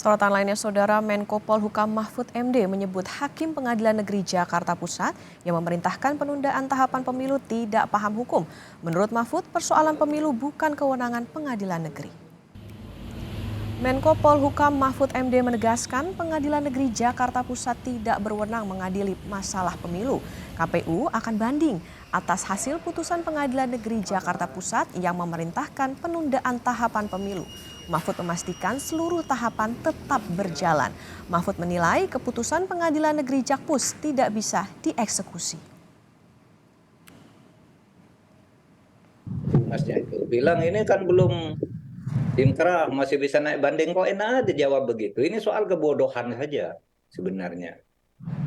Sorotan lainnya, Saudara Menko Polhukam Mahfud MD menyebut Hakim Pengadilan Negeri Jakarta Pusat yang memerintahkan penundaan tahapan pemilu tidak paham hukum. Menurut Mahfud, persoalan pemilu bukan kewenangan pengadilan negeri. Menko Polhukam Mahfud MD menegaskan Pengadilan Negeri Jakarta Pusat tidak berwenang mengadili masalah pemilu. KPU akan banding atas hasil putusan Pengadilan Negeri Jakarta Pusat yang memerintahkan penundaan tahapan pemilu. Mahfud memastikan seluruh tahapan tetap berjalan. Mahfud menilai keputusan Pengadilan Negeri Jakpus tidak bisa dieksekusi. Masnya itu bilang ini kan belum inkrah, masih bisa naik banding, kok enak aja jawab begitu. Ini soal kebodohan saja sebenarnya.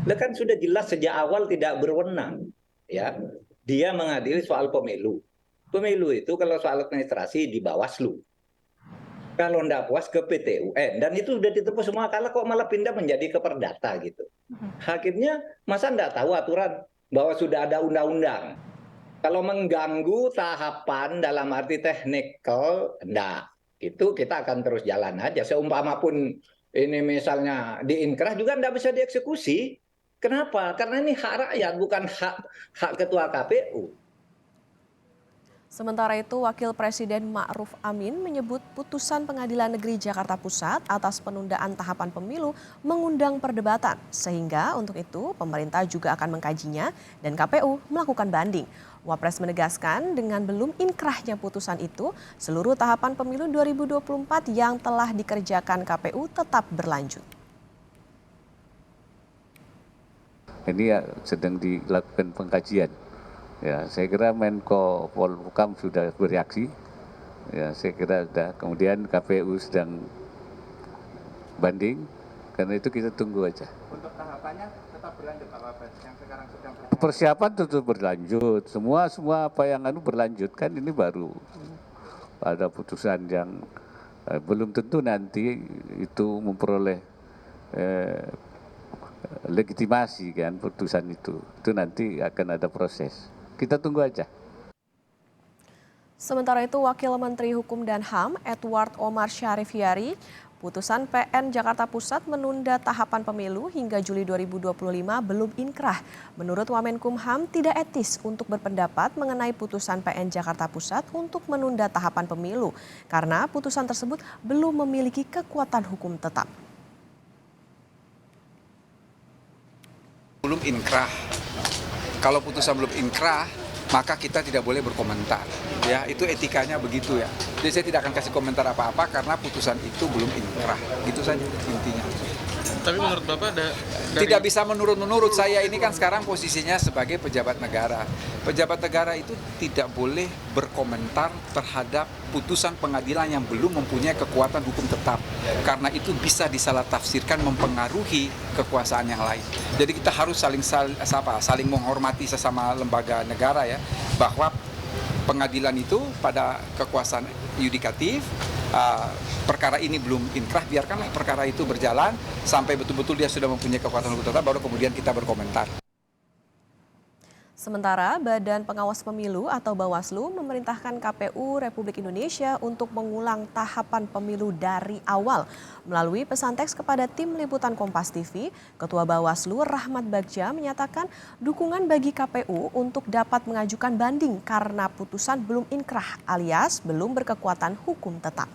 Lah kan sudah jelas sejak awal tidak berwenang, ya. Dia mengadili soal pemilu. Pemilu itu kalau soal administrasi di Bawaslu. Kalau enggak puas ke PT UN, dan itu sudah ditepus semua, kalah kok malah pindah menjadi ke Perdata gitu. Hakimnya masa enggak tahu aturan bahwa sudah ada undang-undang. Kalau mengganggu tahapan dalam arti teknikal, enggak. Itu kita akan terus jalan aja. Seumpama pun ini misalnya diinkrah juga enggak bisa dieksekusi. Kenapa? Karena ini hak rakyat, bukan hak ketua KPU. Sementara itu, Wakil Presiden Ma'ruf Amin menyebut putusan Pengadilan Negeri Jakarta Pusat atas penundaan tahapan pemilu mengundang perdebatan. Sehingga untuk itu pemerintah juga akan mengkajinya dan KPU melakukan banding. Wapres menegaskan dengan belum inkrahnya putusan itu, seluruh tahapan pemilu 2024 yang telah dikerjakan KPU tetap berlanjut. Ini ya sedang dilakukan pengkajian. Ya, saya kira Menko Polhukam sudah bereaksi. Ya, saya kira sudah. Kemudian KPU sedang banding. Karena itu kita tunggu aja. Untuk tahapannya tetap berlanjut, Pak Wapres, yang sekarang sedang persiapan tentu berlanjut. Semua apa yang berlanjut, kan ini baru ada putusan yang belum tentu nanti itu memperoleh legitimasi kan putusan itu. Itu nanti akan ada proses. Kita tunggu aja. Sementara itu, Wakil Menteri Hukum dan HAM Edward Omar Syarifyari, putusan PN Jakarta Pusat menunda tahapan pemilu hingga Juli 2025 belum inkrah. Menurut Wamenkumham, tidak etis untuk berpendapat mengenai putusan PN Jakarta Pusat untuk menunda tahapan pemilu, karena putusan tersebut belum memiliki kekuatan hukum tetap. Belum inkrah. Kalau putusan belum inkrah, maka kita tidak boleh berkomentar. Ya, itu etikanya begitu ya. Jadi saya tidak akan kasih komentar apa-apa karena putusan itu belum inkrah. Itu saja intinya. Tapi menurut Bapak Tidak bisa menurut saya ini kan sekarang posisinya sebagai pejabat negara. Pejabat negara itu tidak boleh berkomentar terhadap putusan pengadilan yang belum mempunyai kekuatan hukum tetap. Karena itu bisa disalah tafsirkan mempengaruhi kekuasaan yang lain. Jadi kita harus saling menghormati sesama lembaga negara ya, bahwa pengadilan itu pada kekuasaan yudikatif, perkara ini belum inkrah, biarkanlah perkara itu berjalan sampai betul-betul dia sudah mempunyai kekuatan hukum tetap, baru kemudian kita berkomentar. Sementara Badan Pengawas Pemilu atau Bawaslu memerintahkan KPU Republik Indonesia untuk mengulang tahapan pemilu dari awal. Melalui pesan teks kepada tim liputan Kompas TV, Ketua Bawaslu Rahmat Bagja menyatakan dukungan bagi KPU untuk dapat mengajukan banding karena putusan belum inkrah alias belum berkekuatan hukum tetap.